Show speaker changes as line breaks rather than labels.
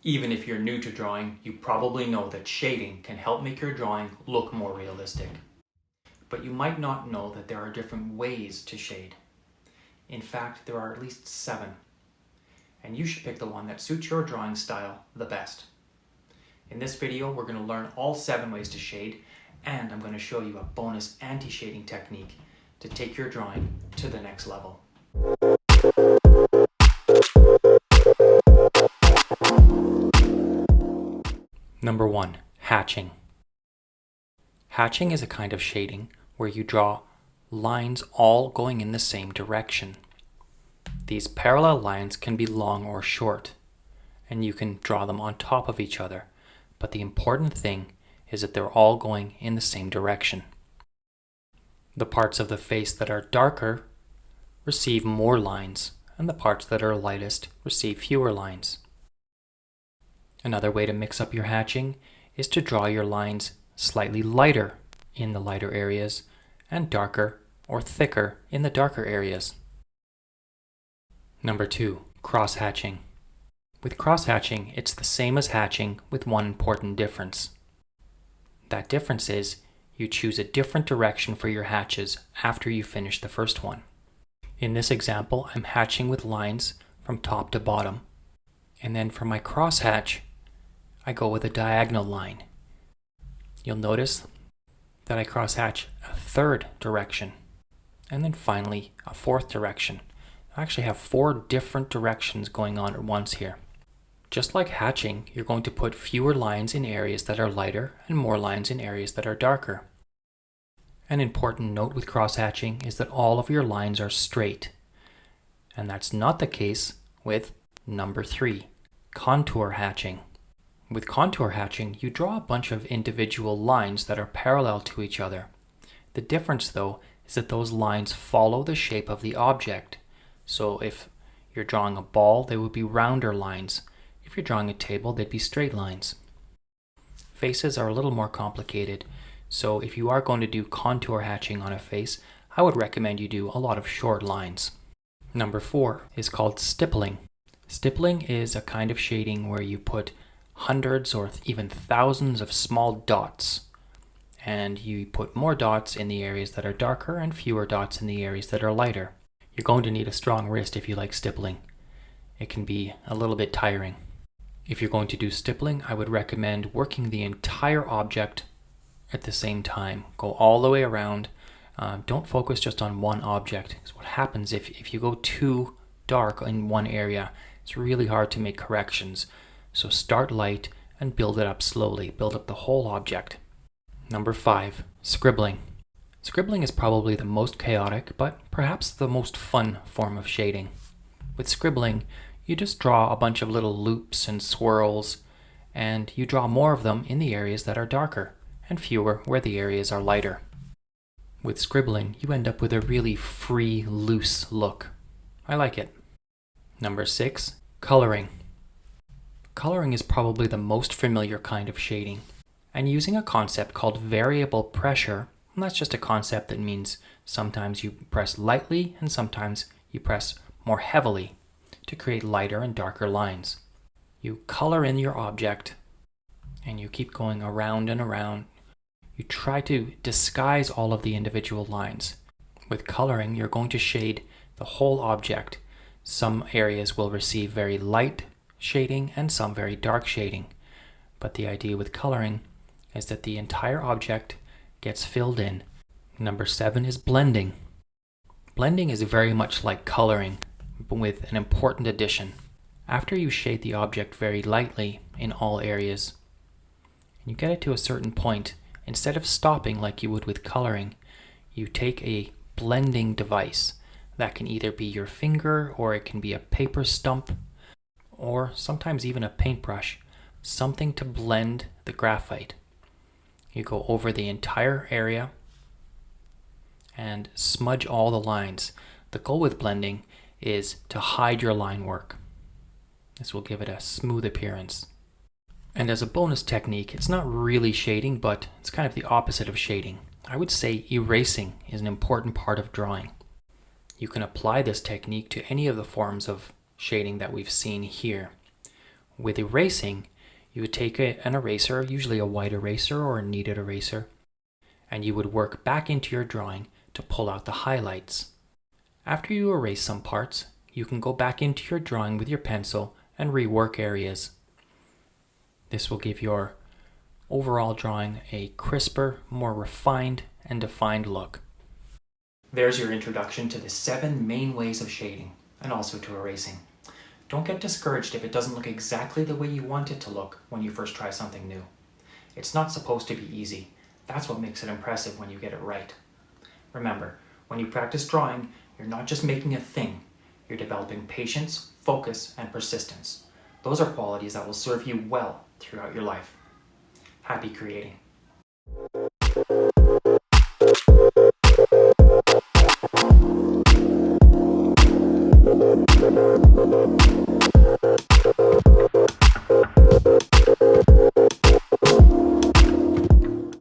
Even if you're new to drawing, you probably know that shading can help make your drawing look more realistic. But you might not know that there are different ways to shade. In fact, there are at least 7. And you should pick the one that suits your drawing style the best. In this video, we're going to learn all 7 ways to shade, and I'm going to show you a bonus anti-shading technique to take your drawing to the next level. Number 1. Hatching. Hatching is a kind of shading where you draw lines all going in the same direction. These parallel lines can be long or short, and you can draw them on top of each other, but the important thing is that they're all going in the same direction. The parts of the face that are darker receive more lines, and the parts that are lightest receive fewer lines. Another way to mix up your hatching is to draw your lines slightly lighter in the lighter areas and darker or thicker in the darker areas. Number 2. Crosshatching. With crosshatching, it's the same as hatching with one important difference. That difference is you choose a different direction for your hatches after you finish the first one. In this example, I'm hatching with lines from top to bottom, and then for my crosshatch, I go with a diagonal line. You'll notice that I crosshatch a third direction, and then finally a fourth direction. I actually have 4 different directions going on at once here. Just like hatching, you're going to put fewer lines in areas that are lighter and more lines in areas that are darker. An important note with crosshatching is that all of your lines are straight, and that's not the case with number 3, contour hatching. With contour hatching, you draw a bunch of individual lines that are parallel to each other. The difference, though, is that those lines follow the shape of the object. So if you're drawing a ball, they would be rounder lines. If you're drawing a table, they'd be straight lines. Faces are a little more complicated, so if you are going to do contour hatching on a face, I would recommend you do a lot of short lines. Number 4 is called stippling. Stippling is a kind of shading where you put hundreds or even thousands of small dots, and you put more dots in the areas that are darker and fewer dots in the areas that are lighter. You're going to need a strong wrist if you like stippling. It can be a little bit tiring. If you're going to do stippling, I would recommend working the entire object at the same time. Go all the way around. Don't focus just on one object, because what happens if you go too dark in one area, it's really hard to make corrections. So start light and build it up slowly. Build up the whole object. Number 5, scribbling. Scribbling is probably the most chaotic, but perhaps the most fun form of shading. With scribbling, you just draw a bunch of little loops and swirls, and you draw more of them in the areas that are darker, and fewer where the areas are lighter. With scribbling, you end up with a really free, loose look. I like it. Number 6, coloring. Coloring is probably the most familiar kind of shading, and using a concept called variable pressure, and that's just a concept that means sometimes you press lightly and sometimes you press more heavily to create lighter and darker lines. You color in your object and you keep going around and around. You try to disguise all of the individual lines. With coloring, you're going to shade the whole object. Some areas will receive very light shading and some very dark shading. But the idea with coloring is that the entire object gets filled in. Number 7 is blending. Blending is very much like coloring, but with an important addition. After you shade the object very lightly in all areas, and you get it to a certain point, instead of stopping like you would with coloring, you take a blending device. That can either be your finger, or it can be a paper stump, or sometimes even a paintbrush, something to blend the graphite. You go over the entire area and smudge all the lines. The goal with blending is to hide your line work. This will give it a smooth appearance. And as a bonus technique, it's not really shading, but it's kind of the opposite of shading. I would say erasing is an important part of drawing. You can apply this technique to any of the forms of shading that we've seen here. With erasing, you would take an eraser, usually a white eraser or a kneaded eraser, and you would work back into your drawing to pull out the highlights. After you erase some parts, you can go back into your drawing with your pencil and rework areas. This will give your overall drawing a crisper, more refined and defined look. There's your introduction to the 7 main ways of shading, and also to erasing. Don't get discouraged if it doesn't look exactly the way you want it to look when you first try something new. It's not supposed to be easy. That's what makes it impressive when you get it right. Remember, when you practice drawing, you're not just making a thing. You're developing patience, focus, and persistence. Those are qualities that will serve you well throughout your life. Happy creating.